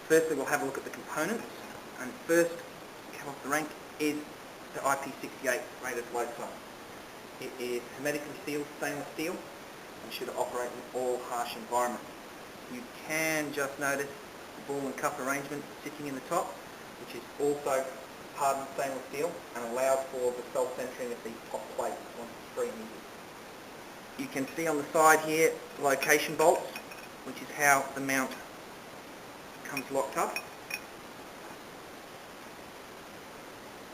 Firstly, we'll have a look at the components, and first, come off the rank, is the IP68 rated load cell. It is hermetically sealed stainless steel and should operate in all harsh environments. You can just notice the ball and cup arrangement sitting in the top, which is also hardened stainless steel and allows for the self-centering of the top plate once it's free and easy. You can see on the side here location bolts, which is how the mount comes locked up.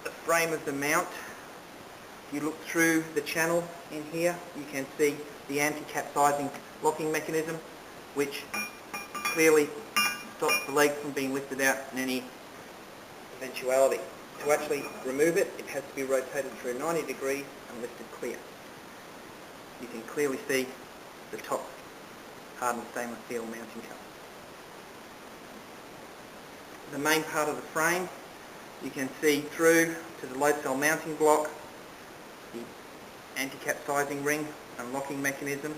The frame of the mount, if you look through the channel in here, you can see the anti-capsizing locking mechanism, which clearly stops the leg from being lifted out in any eventuality. To actually remove it, it has to be rotated through 90 degrees and lifted clear. You can clearly see the top hardened stainless steel mounting cup. The main part of the frame, you can see through to the load cell mounting block, the anti-capsizing ring and locking mechanism.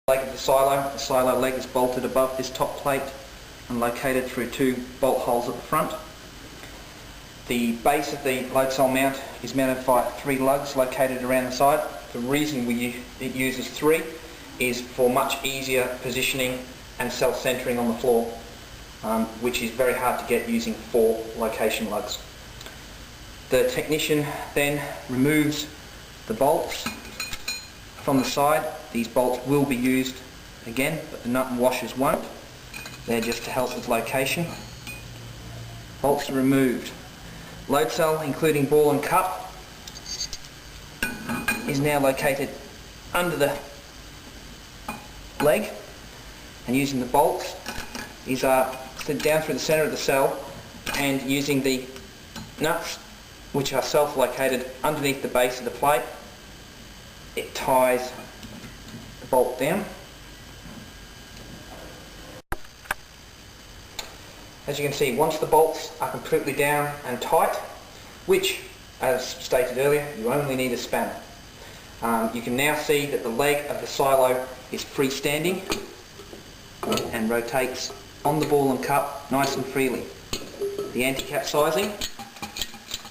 Leg of the silo leg is bolted above this top plate and located through 2 bolt holes at the front. The base of the load cell mount is mounted by 3 lugs located around the side. The reason it uses 3 is for much easier positioning and self-centering on the floor, which is very hard to get using 4 location lugs. The technician then removes the bolts from the side. These bolts will be used again, but the nut and washers won't. They're just to help with location. Bolts are removed. Load cell, including ball and cup, is now located under the leg, and using the bolts, these are slid down through the centre of the cell, and using the nuts, which are self-located underneath the base of the plate, it ties the bolt down. As you can see, once the bolts are completely down and tight, which, as stated earlier, you only need a spanner, you can now see that the leg of the silo is freestanding and rotates on the ball and cup nice and freely. The anti-capsizing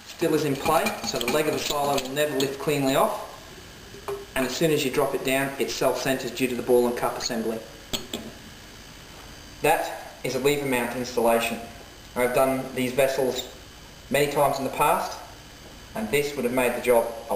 still is in play, so the leg of the silo will never lift cleanly off, and as soon as you drop it down, it self-centers due to the ball and cup assembly. That is a LeverMount installation. I've done these vessels many times in the past, and this would have made the job a